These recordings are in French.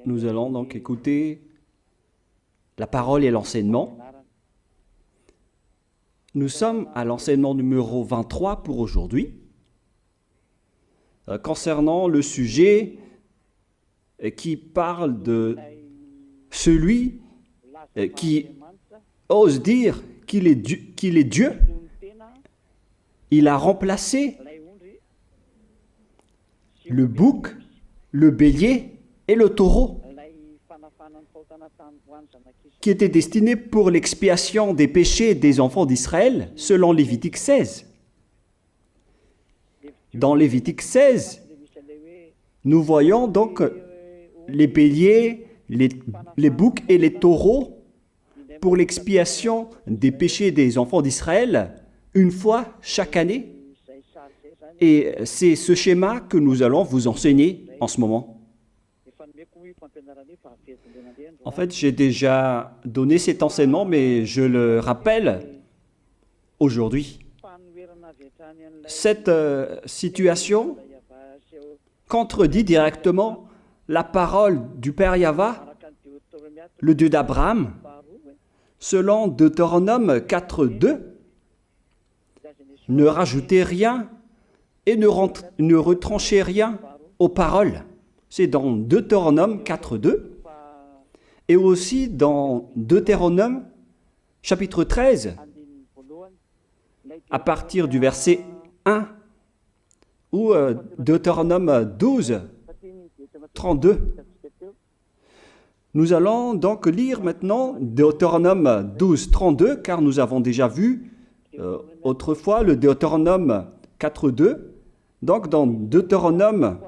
Nous allons donc écouter la parole et l'enseignement. Nous sommes à l'enseignement numéro 23 pour aujourd'hui, concernant le sujet qui parle de celui qui ose dire qu'il est Dieu. Il a remplacé le bouc, le bélier et le taureau, qui étaient destinés pour l'expiation des péchés des enfants d'Israël, selon Lévitique 16. Dans Lévitique 16, nous voyons donc les béliers, les boucs et les taureaux pour l'expiation des péchés des enfants d'Israël, une fois chaque année. Et c'est ce schéma que nous allons vous enseigner en ce moment. En fait, j'ai déjà donné cet enseignement, mais je le rappelle aujourd'hui. Cette situation contredit directement la parole du Père Yahva, le Dieu d'Abraham, selon Deutéronome 4.2. Ne rajoutez rien et ne retranchez rien aux paroles. C'est dans Deutéronome 4.2 et aussi dans Deutéronome chapitre 13, à partir du verset 1, ou Deutéronome 12, 32. Nous allons donc lire maintenant Deutéronome 12, 32, car nous avons déjà vu autrefois le Deutéronome 4.2. Donc dans Deutéronome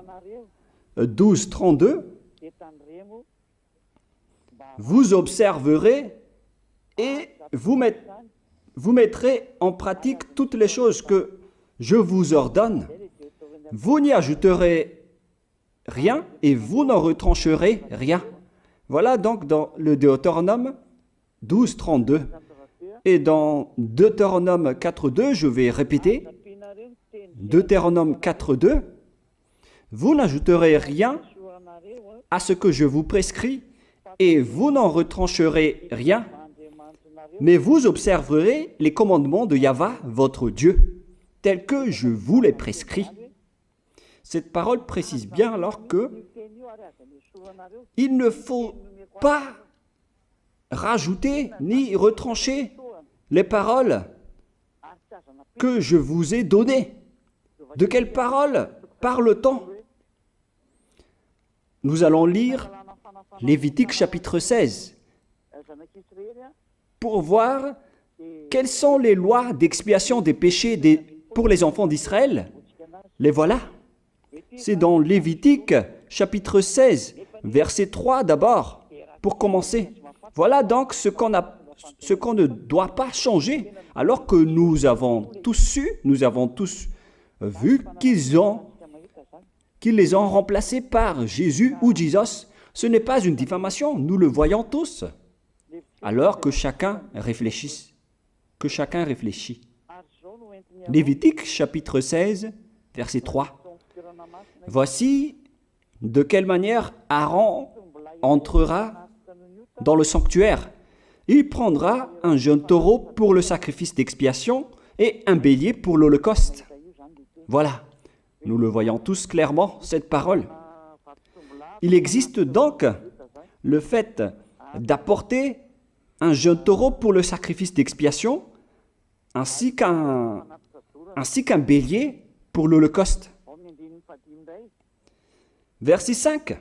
12, 32, vous observerez et vous mettrez en pratique toutes les choses que je vous ordonne. Vous n'y ajouterez rien et vous n'en retrancherez rien. Voilà donc dans le Deutéronome 12, 32. Et dans Deutéronome 4.2, je vais répéter, Deutéronome 4.2, vous n'ajouterez rien à ce que je vous prescris et vous n'en retrancherez rien, mais vous observerez les commandements de Yahva, votre Dieu, tels que je vous les prescris. Cette parole précise bien alors que il ne faut pas rajouter ni retrancher les paroles que je vous ai données. De quelles paroles parle-t-on? Nous allons lire Lévitique chapitre 16 pour voir quelles sont les lois d'expiation des péchés pour les enfants d'Israël. Les voilà. C'est dans Lévitique chapitre 16, verset 3 d'abord, pour commencer. Voilà donc ce qu'on ne doit pas changer, alors que nous avons tous su, nous avons tous vu qu'ils les ont remplacés par Jésus ou Jesus. Ce n'est pas une diffamation, nous le voyons tous. Alors que chacun réfléchisse, Lévitique chapitre 16, verset 3. Voici de quelle manière Aaron entrera dans le sanctuaire. Il prendra un jeune taureau pour le sacrifice d'expiation et un bélier pour l'holocauste. Voilà, nous le voyons tous clairement, cette parole. Il existe donc le fait d'apporter un jeune taureau pour le sacrifice d'expiation, ainsi qu'un bélier pour l'holocauste. Verset 5.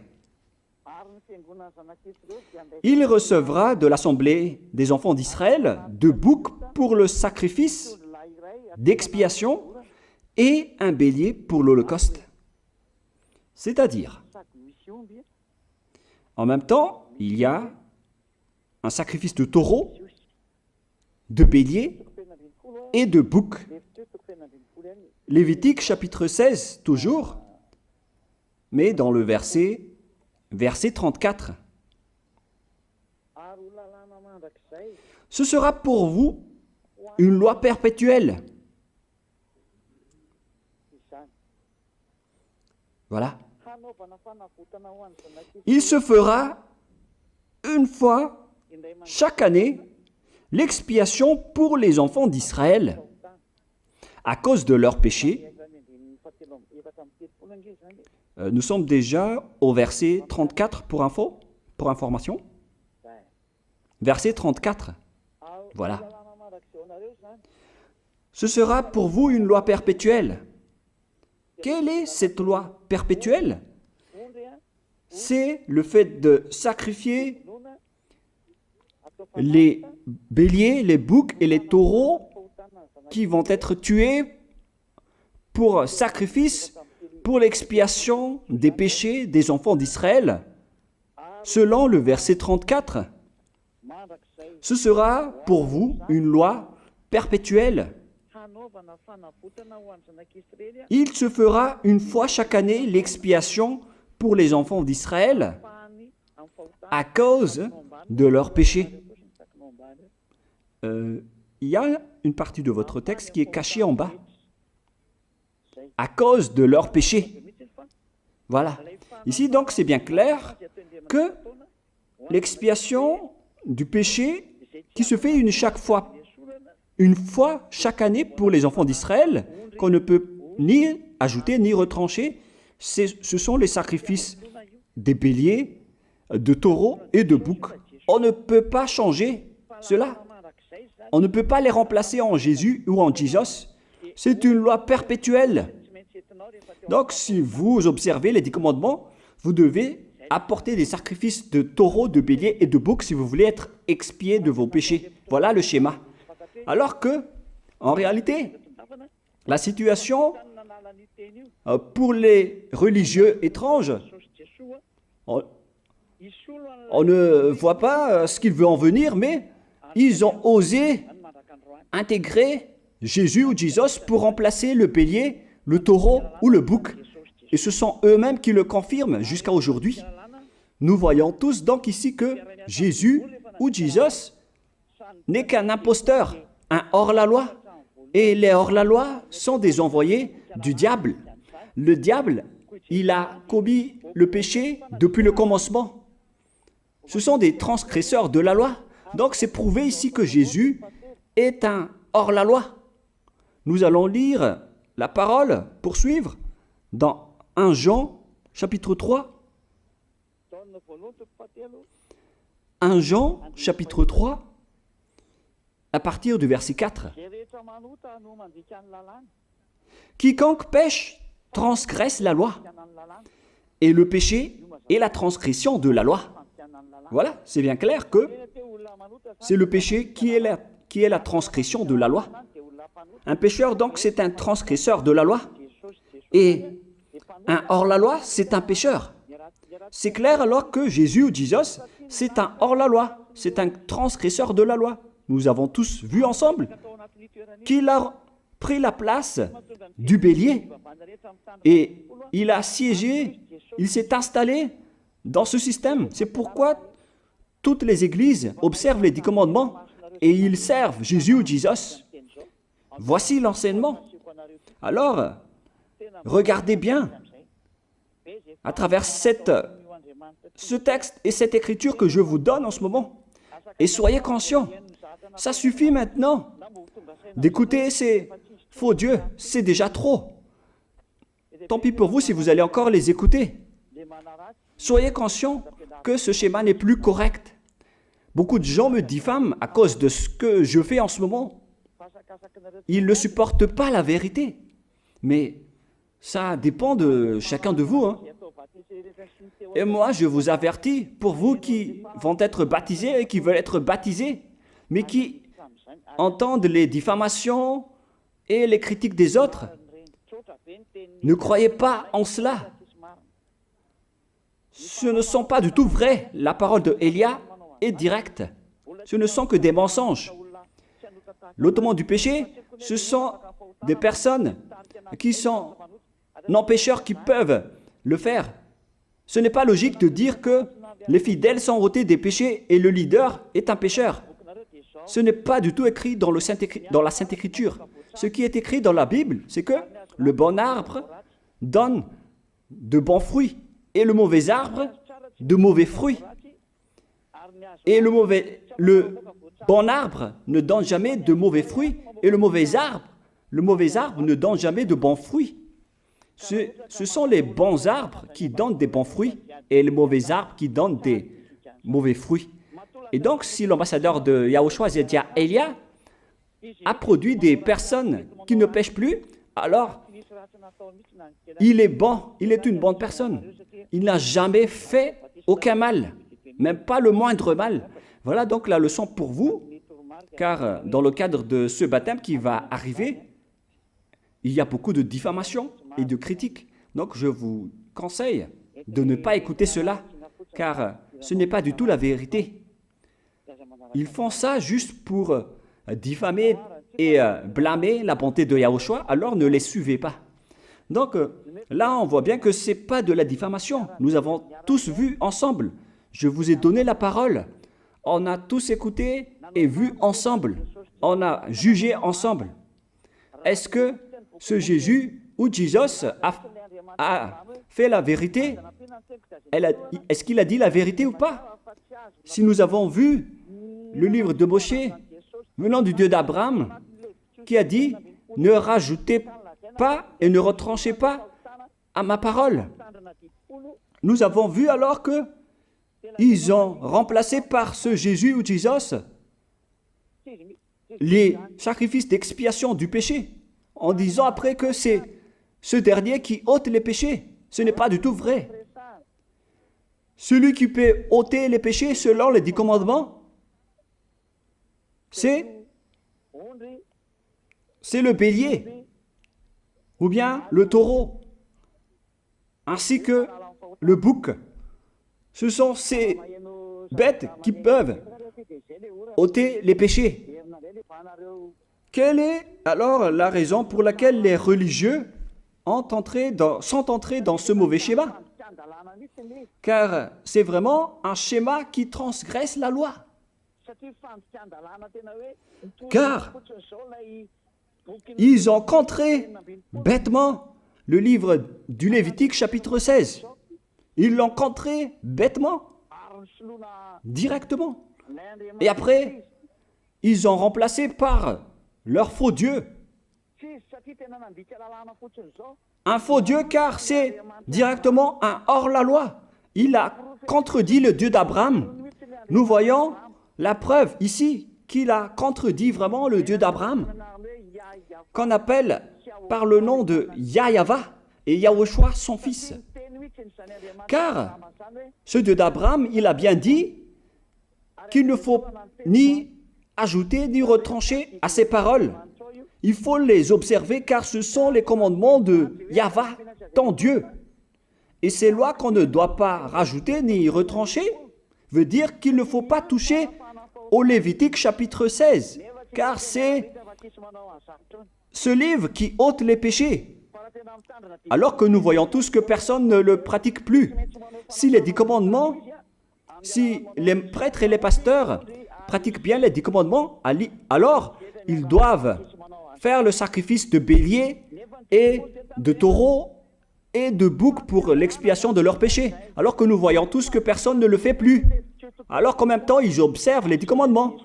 Il recevra de l'assemblée des enfants d'Israël 2 boucs pour le sacrifice d'expiation et un bélier pour l'holocauste. C'est-à-dire, en même temps, il y a un sacrifice de taureau, de bélier et de bouc. Lévitique chapitre 16, toujours, mais dans le verset 34. Ce sera pour vous une loi perpétuelle. Voilà. Il se fera une fois chaque année l'expiation pour les enfants d'Israël à cause de leurs péchés. Nous sommes déjà au verset 34 pour information. Verset 34. Voilà. Ce sera pour vous une loi perpétuelle. Quelle est cette loi perpétuelle? C'est le fait de sacrifier les béliers, les boucs et les taureaux qui vont être tués pour sacrifice, pour l'expiation des péchés des enfants d'Israël. Selon le verset 34, ce sera pour vous une loi perpétuelle. Il se fera une fois chaque année l'expiation pour les enfants d'Israël à cause de leurs péchés. Il y a une partie de votre texte qui est cachée en bas. À cause de leurs péchés. Voilà. Ici, donc, c'est bien clair que l'expiation du péché qui se fait une fois chaque année pour les enfants d'Israël, qu'on ne peut ni ajouter ni retrancher, ce sont les sacrifices des béliers, de taureaux et de boucs. On ne peut pas changer cela. On ne peut pas les remplacer en Jésus ou en Jesus. C'est une loi perpétuelle. Donc, si vous observez les 10 commandements, vous devez apporter des sacrifices de taureaux, de béliers et de boucs si vous voulez être expié de vos péchés. Voilà le schéma. Alors que, en réalité, la situation pour les religieux étranges, on ne voit pas ce qu'il veut en venir, mais ils ont osé intégrer Jésus ou Jesus pour remplacer le bélier, le taureau ou le bouc. Et ce sont eux-mêmes qui le confirment jusqu'à aujourd'hui. Nous voyons tous donc ici que Jésus ou Jesus n'est qu'un imposteur, un hors-la-loi. Et les hors-la-loi sont des envoyés du diable. Le diable, il a commis le péché depuis le commencement. Ce sont des transgresseurs de la loi. Donc c'est prouvé ici que Jésus est un hors-la-loi. Nous allons lire la parole, poursuivre, dans 1 Jean, chapitre 3. 1 Jean, chapitre 3, à partir du verset 4. Quiconque pêche transgresse la loi, et le péché est la transgression de la loi. Voilà, c'est bien clair que c'est le péché qui est la transgression de la loi. Un pécheur, donc, c'est un transgresseur de la loi. Et un hors-la-loi, c'est un pécheur. C'est clair alors que Jésus ou Jesus, c'est un hors-la-loi, c'est un transgresseur de la loi. Nous avons tous vu ensemble qu'il a pris la place du bélier et il a siégé, il s'est installé dans ce système. C'est pourquoi toutes les églises observent les 10 commandements et ils servent Jésus ou Jesus. Voici l'enseignement. Alors, regardez bien à travers ce texte et cette écriture que je vous donne en ce moment. Et soyez conscients, ça suffit maintenant d'écouter ces faux dieux, c'est déjà trop. Tant pis pour vous si vous allez encore les écouter. Soyez conscients que ce schéma n'est plus correct. Beaucoup de gens me diffament à cause de ce que je fais en ce moment. Ils ne supportent pas la vérité. Mais ça dépend de chacun de vous. Et moi, je vous avertis, pour vous qui vont être baptisés et qui veulent être baptisés, mais qui entendent les diffamations et les critiques des autres, ne croyez pas en cela. Ce ne sont pas du tout vrai. La parole de Élia est directe. Ce ne sont que des mensonges. L'ôtement du péché, ce sont des personnes qui sont non-pécheurs qui peuvent le faire. Ce n'est pas logique de dire que les fidèles sont ôtés des péchés et le leader est un pécheur. Ce n'est pas du tout écrit dans la Sainte Écriture. Ce qui est écrit dans la Bible, c'est que le bon arbre donne de bons fruits et le mauvais arbre de mauvais fruits. Et le bon arbre ne donne jamais de mauvais fruits, et le mauvais arbre ne donne jamais de bons fruits. Ce sont les bons arbres qui donnent des bons fruits, et les mauvais arbres qui donnent des mauvais fruits. Et donc, si l'ambassadeur de Yahushua, Zedia Elia, a produit des personnes qui ne pêchent plus, alors il est bon, il est une bonne personne. Il n'a jamais fait aucun mal, même pas le moindre mal. Voilà donc la leçon pour vous, car dans le cadre de ce baptême qui va arriver, il y a beaucoup de diffamation et de critiques. Donc je vous conseille de ne pas écouter cela, car ce n'est pas du tout la vérité. Ils font ça juste pour diffamer et blâmer la bonté de Yahushua, alors ne les suivez pas. Donc là, on voit bien que ce n'est pas de la diffamation. Nous avons tous vu ensemble. Je vous ai donné la parole. On a tous écouté et vu ensemble. On a jugé ensemble. Est-ce que ce Jésus ou Jésus a fait la vérité? Est-ce qu'il a dit la vérité ou pas? Si nous avons vu le livre de Moshé venant du Dieu d'Abraham qui a dit « Ne rajoutez pas et ne retranchez pas à ma parole ». Nous avons vu alors que ils ont remplacé par ce Jésus ou Jésus les sacrifices d'expiation du péché, en disant après que c'est ce dernier qui ôte les péchés. Ce n'est pas du tout vrai. Celui qui peut ôter les péchés selon les 10 commandements, c'est le bélier, ou bien le taureau, ainsi que le bouc. Ce sont ces bêtes qui peuvent ôter les péchés. Quelle est alors la raison pour laquelle les religieux sont entrés dans ce mauvais schéma? Car c'est vraiment un schéma qui transgresse la loi. Car ils ont contré bêtement le livre du Lévitique chapitre 16. Ils l'ont contré bêtement, directement. Et après, ils ont remplacé par leur faux Dieu. Un faux Dieu car c'est directement un hors-la-loi. Il a contredit le Dieu d'Abraham. Nous voyons la preuve ici qu'il a contredit vraiment le Dieu d'Abraham, qu'on appelle par le nom de Yahava et Yahushua son fils. Car ce Dieu d'Abraham, il a bien dit qu'il ne faut ni ajouter ni retrancher à ses paroles. Il faut les observer car ce sont les commandements de Yahva, ton Dieu. Et ces lois qu'on ne doit pas rajouter ni retrancher veut dire qu'il ne faut pas toucher au Lévitique chapitre 16, car c'est ce livre qui ôte les péchés. Alors que nous voyons tous que personne ne le pratique plus. Si les 10 commandements, si les prêtres et les pasteurs pratiquent bien les 10 commandements, alors ils doivent faire le sacrifice de bélier et de taureau et de bouc pour l'expiation de leurs péchés. Alors que nous voyons tous que personne ne le fait plus. Alors qu'en même temps, ils observent les 10 commandements.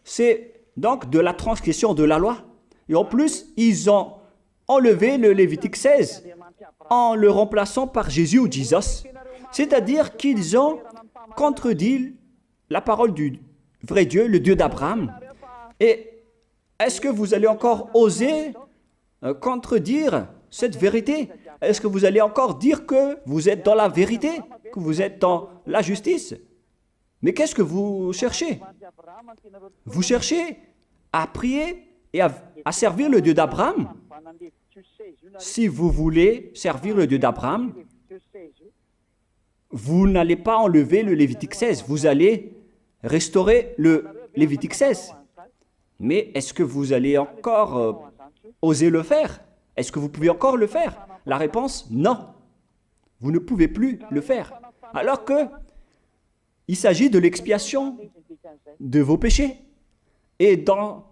C'est donc de la transgression de la loi. Et en plus, ils ont enlevé le Lévitique 16 en le remplaçant par Jésus ou Jésus. C'est-à-dire qu'ils ont contredit la parole du vrai Dieu, le Dieu d'Abraham. Et est-ce que vous allez encore oser contredire cette vérité? Est-ce que vous allez encore dire que vous êtes dans la vérité, que vous êtes dans la justice? Mais qu'est-ce que vous cherchez? Vous cherchez à prier et à servir le Dieu d'Abraham. Si vous voulez servir le Dieu d'Abraham, vous n'allez pas enlever le Lévitique 16, vous allez restaurer le Lévitique 16. Mais est-ce que vous allez encore oser le faire? Est-ce que vous pouvez encore le faire? La réponse, non. Vous ne pouvez plus le faire. Alors que il s'agit de l'expiation de vos péchés. Et dans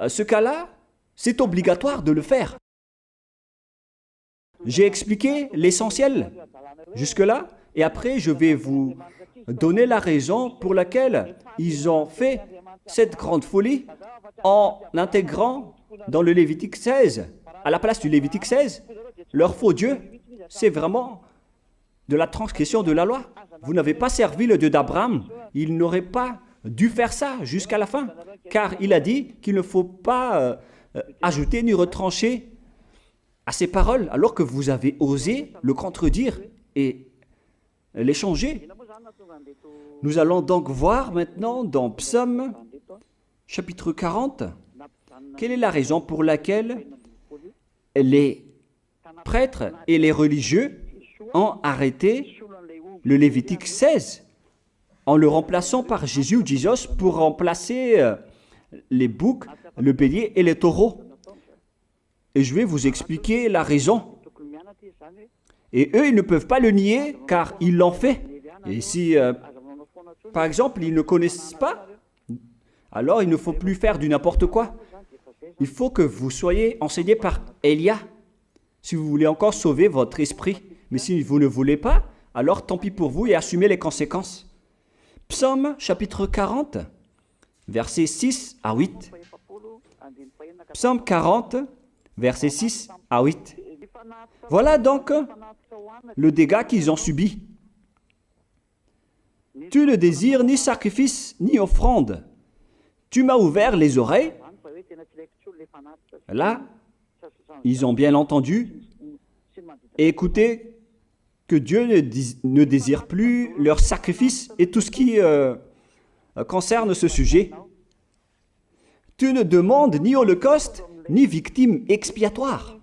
ce cas-là, c'est obligatoire de le faire. J'ai expliqué l'essentiel jusque-là et après je vais vous donner la raison pour laquelle ils ont fait cette grande folie en intégrant dans le Lévitique 16, à la place du Lévitique 16, leur faux Dieu. C'est vraiment de la transgression de la loi. Vous n'avez pas servi le Dieu d'Abraham. Il n'aurait pas dû faire ça jusqu'à la fin, car il a dit qu'il ne faut pas ajouter ni retrancher à ses paroles, alors que vous avez osé le contredire et les changer. Nous allons donc voir maintenant dans Psaume chapitre 40, quelle est la raison pour laquelle les prêtres et les religieux ont arrêté le Lévitique 16 en le remplaçant par Jésus ou Jesus pour remplacer les boucs, le bélier et les taureaux. Et je vais vous expliquer la raison. Et eux, ils ne peuvent pas le nier car ils l'ont fait. Et si, par exemple, ils ne connaissent pas, alors il ne faut plus faire du n'importe quoi. Il faut que vous soyez enseigné par Élia, si vous voulez encore sauver votre esprit. Mais si vous ne voulez pas, alors tant pis pour vous et assumez les conséquences. Psaume chapitre 40, versets 6 à 8. Psaume 40, versets 6 à 8. Voilà donc le dégât qu'ils ont subi. Tu ne désires ni sacrifice ni offrande. Tu m'as ouvert les oreilles. Là, ils ont bien entendu et écouté que Dieu ne désire plus leur sacrifice et tout ce qui concerne ce sujet. Tu ne demandes ni holocauste, ni victime expiatoire.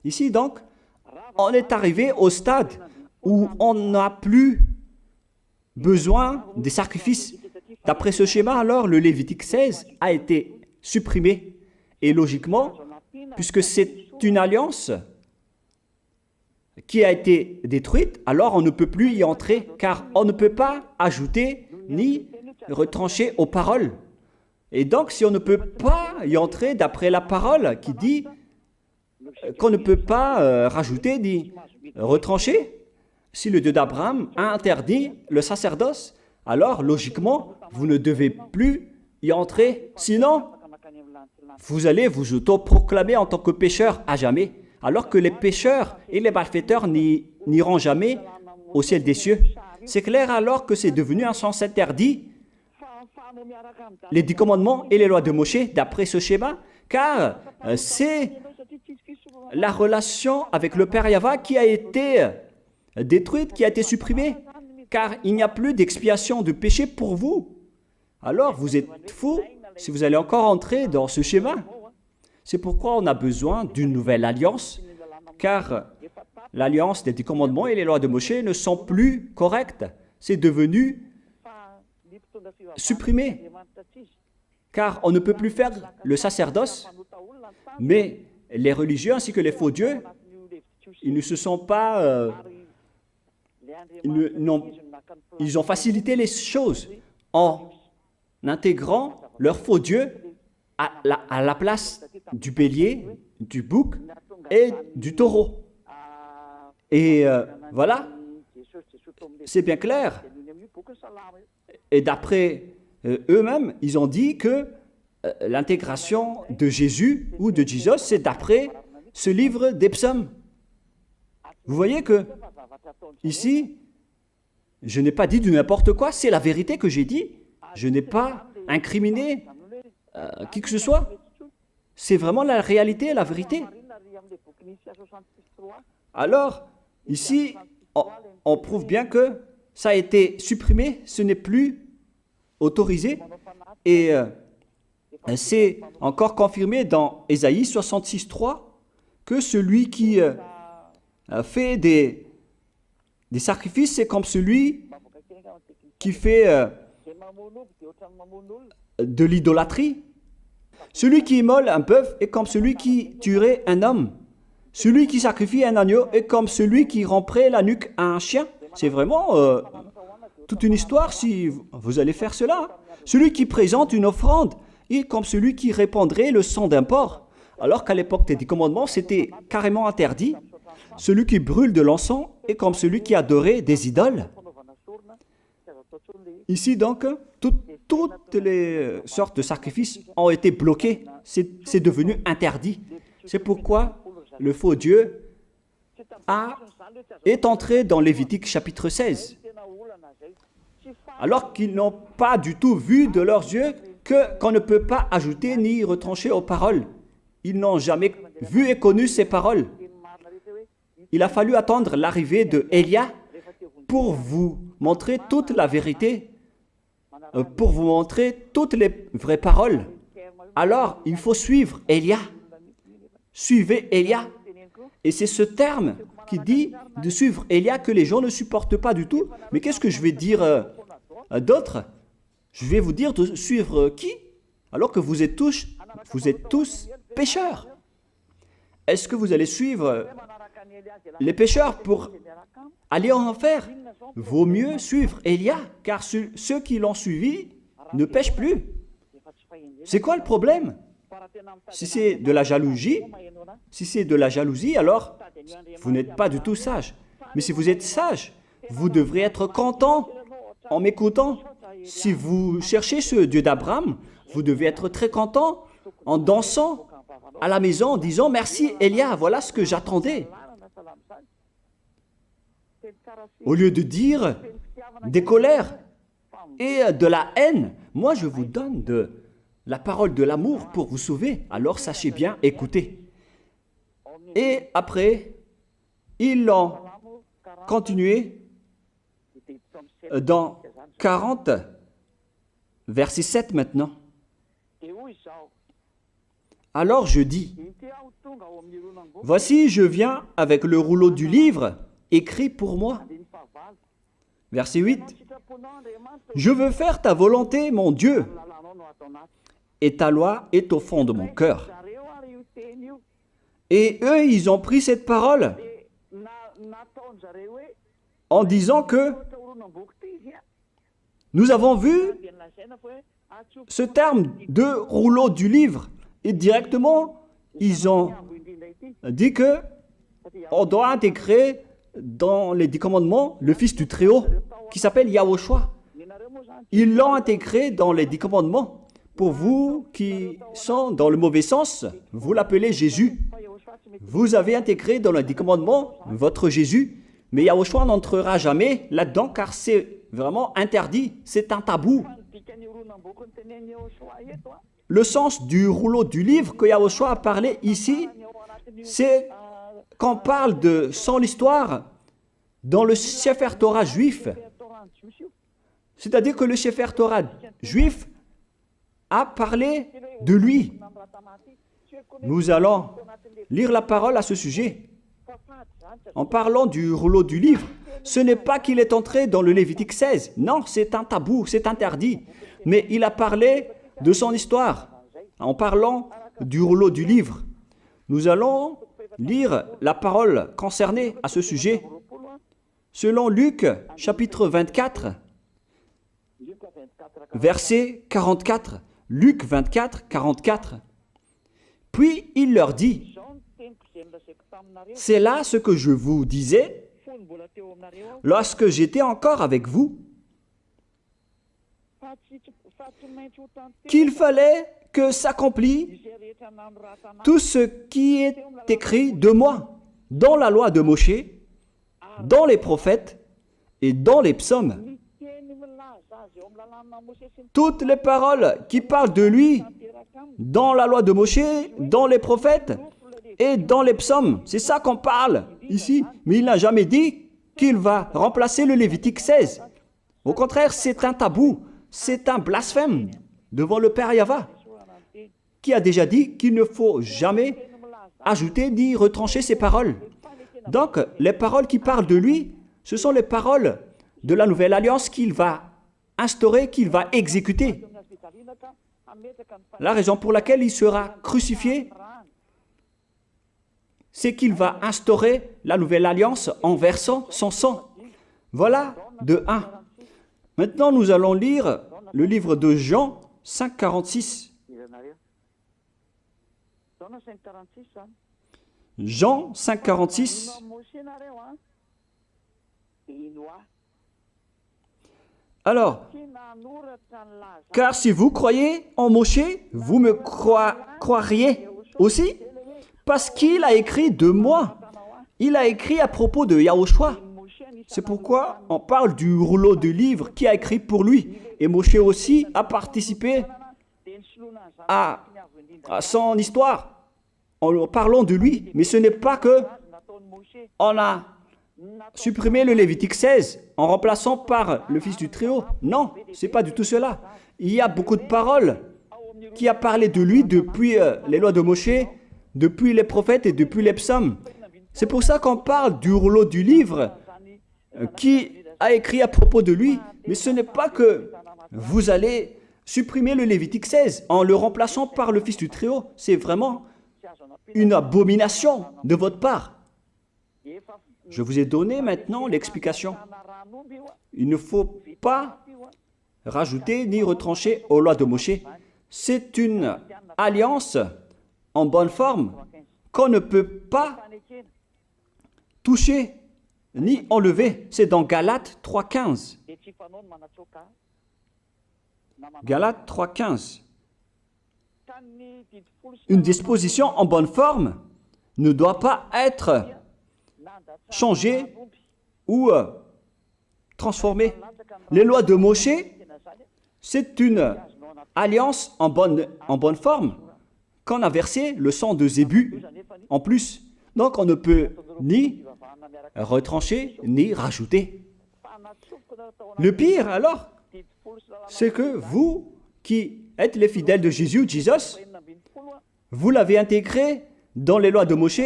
Ici donc, on est arrivé au stade où on n'a plus besoin des sacrifices. D'après ce schéma, alors, le Lévitique 16 a été supprimé. Et logiquement, puisque c'est une alliance qui a été détruite, alors on ne peut plus y entrer, car on ne peut pas ajouter ni retrancher aux paroles. Et donc, si on ne peut pas y entrer d'après la parole qui dit qu'on ne peut pas rajouter ni retrancher, si le Dieu d'Abraham a interdit le sacerdoce, alors logiquement, vous ne devez plus y entrer. Sinon, vous allez vous autoproclamer en tant que pécheur à jamais, alors que les pécheurs et les malfaiteurs n'iront jamais au ciel des cieux. C'est clair alors que c'est devenu un sens interdit, les 10 commandements et les lois de Moïse, d'après ce schéma, car c'est la relation avec le Père Yahva qui a été détruite, qui a été supprimée, car il n'y a plus d'expiation de péché pour vous. Alors vous êtes fous si vous allez encore entrer dans ce schéma. C'est pourquoi on a besoin d'une nouvelle alliance, car l'alliance des 10 commandements et les lois de Moïse ne sont plus correctes. C'est devenu supprimé, car on ne peut plus faire le sacerdoce, mais les religieux ainsi que les faux dieux, ils ne se sont pas... ils ont facilité les choses en intégrant leur faux dieu à la place du bélier, du bouc et du taureau. Et voilà, c'est bien clair. Et d'après eux-mêmes, ils ont dit que l'intégration de Jésus ou de Jesus, c'est d'après ce livre des psaumes. Vous voyez que ici, je n'ai pas dit du n'importe quoi, c'est la vérité que j'ai dit. Je n'ai pas incriminé qui que ce soit. C'est vraiment la réalité, la vérité. Alors, ici, on prouve bien que ça a été supprimé, ce n'est plus autorisé. Et c'est encore confirmé dans Ésaïe 66.3 que celui qui fait des sacrifices, c'est comme celui qui fait de l'idolâtrie. Celui qui immole un bœuf est comme celui qui tuerait un homme. Celui qui sacrifie un agneau est comme celui qui romprait la nuque à un chien. C'est vraiment toute une histoire si vous allez faire cela. Celui qui présente une offrande est comme celui qui répandrait le sang d'un porc. Alors qu'à l'époque des 10 commandements, c'était carrément interdit. Celui qui brûle de l'encens est comme celui qui adorait des idoles. Ici donc, toutes les sortes de sacrifices ont été bloqués. C'est devenu interdit. C'est pourquoi le faux Dieu est entré dans Lévitique chapitre 16. Alors qu'ils n'ont pas du tout vu de leurs yeux qu'on ne peut pas ajouter ni retrancher aux paroles. Ils n'ont jamais vu et connu ces paroles. Il a fallu attendre l'arrivée de Élia pour vous montrer toute la vérité, pour vous montrer toutes les vraies paroles. Alors, il faut suivre Élia. Suivez Élia. Et c'est ce terme qui dit de suivre Élia que les gens ne supportent pas du tout. Mais qu'est-ce que je vais dire d'autre? Je vais vous dire de suivre qui? Alors que vous êtes tous pécheurs. Est-ce que vous allez suivre les pécheurs pour aller en enfer? Vaut mieux suivre Élia, car ceux qui l'ont suivi ne pêchent plus. C'est quoi le problème? Si c'est de la jalousie, alors vous n'êtes pas du tout sage. Mais si vous êtes sage, vous devrez être content en m'écoutant. Si vous cherchez ce Dieu d'Abraham, vous devez être très content en dansant à la maison en disant « Merci Élia, voilà ce que j'attendais ». Au lieu de dire des colères et de la haine, moi je vous donne de la parole de l'amour pour vous sauver. Alors sachez bien écouter. Et après, ils l'ont continué dans 40, verset 7 maintenant. Alors je dis, voici je viens avec le rouleau du livre écrit pour moi. Verset 8, je veux faire ta volonté, mon Dieu, et ta loi est au fond de mon cœur. Et eux, ils ont pris cette parole en disant que nous avons vu ce terme de rouleau du livre. Et directement, ils ont dit que on doit intégrer dans les 10 commandements le Fils du Très-Haut qui s'appelle Yahushua. Ils l'ont intégré dans les 10 commandements. Pour vous qui sont dans le mauvais sens, vous l'appelez Jésus. Vous avez intégré dans les 10 commandements votre Jésus, mais Yahushua n'entrera jamais là-dedans car c'est vraiment interdit, c'est un tabou. Le sens du rouleau du livre que Yahushua a parlé ici, c'est qu'on parle de son histoire dans le Sefer Torah juif. C'est-à-dire que le Sefer Torah juif a parlé de lui. Nous allons lire la parole à ce sujet. En parlant du rouleau du livre, ce n'est pas qu'il est entré dans le Lévitique 16. Non, c'est un tabou, c'est interdit. Mais il a parlé de son histoire. En parlant du rouleau du livre, nous allons lire la parole concernée à ce sujet. Selon Luc, chapitre 24, verset 44. Luc 24, 44. Puis il leur dit, « C'est là ce que je vous disais lorsque j'étais encore avec vous, qu'il fallait que s'accomplisse tout ce qui est écrit de moi dans la loi de Moshe, dans les prophètes et dans les psaumes. » Toutes les paroles qui parlent de lui dans la loi de Moshe, dans les prophètes et dans les psaumes. C'est ça qu'on parle ici. Mais il n'a jamais dit qu'il va remplacer le Lévitique 16. Au contraire, c'est un tabou, c'est un blasphème devant le Père Yahva, qui a déjà dit qu'il ne faut jamais ajouter ni retrancher ses paroles. Donc, les paroles qui parlent de lui, ce sont les paroles de la nouvelle alliance qu'il va instaurer, qu'il va exécuter. La raison pour laquelle il sera crucifié, c'est qu'il va instaurer la nouvelle alliance en versant son sang. Voilà de 1. Maintenant, nous allons lire le livre de Jean 5,46. Jean 5, 46. Alors, car si vous croyez en Moshe, vous me croiriez aussi, parce qu'il a écrit de moi. Il a écrit à propos de Yahushua. C'est pourquoi on parle du rouleau de livres qui a écrit pour lui. Et Moshe aussi a participé à son histoire en parlant de lui. Mais ce n'est pas que on a supprimé le Lévitique 16 en remplaçant par le fils du Très-Haut. Non, ce n'est pas du tout cela. Il y a beaucoup de paroles qui a parlé de lui depuis les lois de Moshe, depuis les prophètes et depuis les psaumes. C'est pour ça qu'on parle du rouleau du livre qui a écrit à propos de lui. Mais ce n'est pas que vous allez supprimer le Lévitique 16 en le remplaçant par le fils du Très-Haut. C'est vraiment une abomination de votre part. Je vous ai donné maintenant l'explication. Il ne faut pas rajouter ni retrancher aux lois de Moshe. C'est une alliance en bonne forme qu'on ne peut pas toucher ni enlever. C'est dans Galates 3,15. Galates 3,15. Une disposition en bonne forme ne doit pas être changée ou transformée. Les lois de Moshe, c'est une alliance en bonne forme qu'on a versé le sang de Zébu en plus. Donc on ne peut ni retrancher ni rajouter. Le pire alors, c'est que vous qui êtes les fidèles de Jesus, vous l'avez intégré dans les lois de Moshe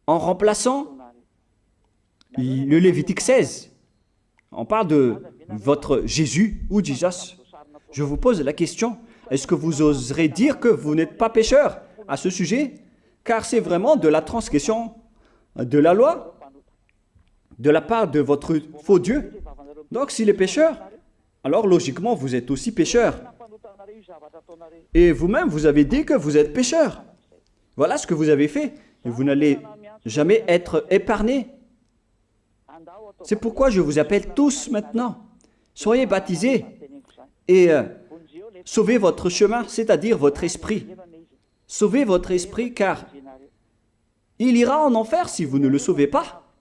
en remplaçant le Lévitique 16. On parle de votre Jésus ou Jesus. Je vous pose la question, est-ce que vous oserez dire que vous n'êtes pas pécheur à ce sujet? Car c'est vraiment de la transgression de la loi de la part de votre faux Dieu. Donc s'il est pécheur, alors logiquement vous êtes aussi pécheur. Et vous-même, vous avez dit que vous êtes pécheur. Voilà ce que vous avez fait. Et vous n'allez jamais être épargné. C'est pourquoi je vous appelle tous maintenant. Soyez baptisés et sauvez votre chemin, c'est-à-dire votre esprit. Sauvez votre esprit car il ira en enfer si vous ne le sauvez pas.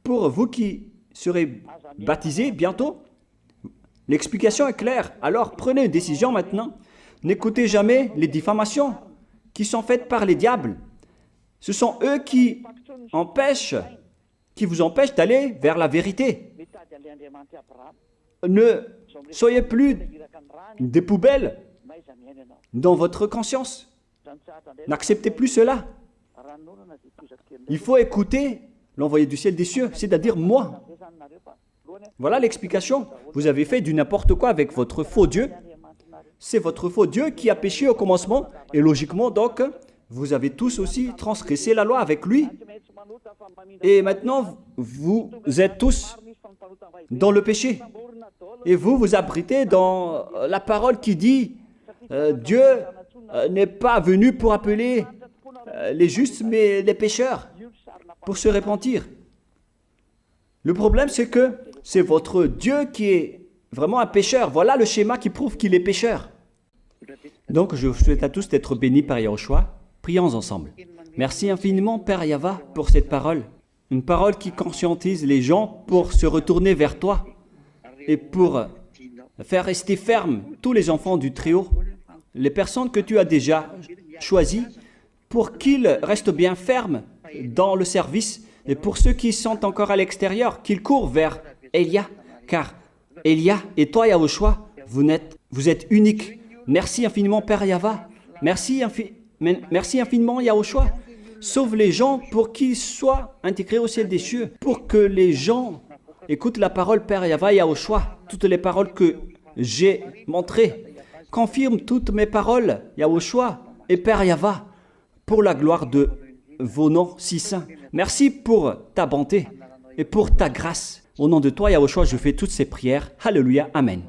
Pour vous qui serez baptisés bientôt, l'explication est claire. Alors prenez une décision maintenant. N'écoutez jamais les diffamations qui sont faites par les diables. Ce sont eux qui vous empêchent d'aller vers la vérité. Ne soyez plus des poubelles dans votre conscience. N'acceptez plus cela. Il faut écouter l'envoyé du ciel des cieux, c'est-à-dire moi. Voilà l'explication. Vous avez fait du n'importe quoi avec votre faux Dieu. C'est votre faux Dieu qui a péché au commencement. Et logiquement, donc, vous avez tous aussi transgressé la loi avec lui. Et maintenant, vous êtes tous dans le péché. Et vous vous abritez dans la parole qui dit Dieu n'est pas venu pour appeler les justes, mais les pécheurs, pour se repentir. Le problème, c'est que c'est votre Dieu qui est vraiment un pécheur. Voilà le schéma qui prouve qu'il est pécheur. Donc, je vous souhaite à tous d'être bénis par Yahushua. Prions ensemble. Merci infiniment, Père Yahva, pour cette parole. Une parole qui conscientise les gens pour se retourner vers toi et pour faire rester fermes tous les enfants du Très-Haut, les personnes que tu as déjà choisies, pour qu'ils restent bien fermes dans le service, et pour ceux qui sont encore à l'extérieur, qu'ils courent vers Elia, car Elia et toi, Yahushua, vous êtes uniques. Merci infiniment, Père Yahva. Merci infiniment, Yahushua. Sauve les gens pour qu'ils soient intégrés au ciel des cieux, pour que les gens écoutent la parole, Père Yahva, Yahushua, toutes les paroles que j'ai montrées. Confirme toutes mes paroles, Yahushua et Père Yahva, pour la gloire de vos noms si saints. Merci pour ta bonté et pour ta grâce. Au nom de toi, Yahushua, je fais toutes ces prières. Alléluia, Amen.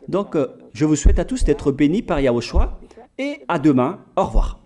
Donc, je vous souhaite à tous d'être bénis par Yahushua et à demain. Au revoir.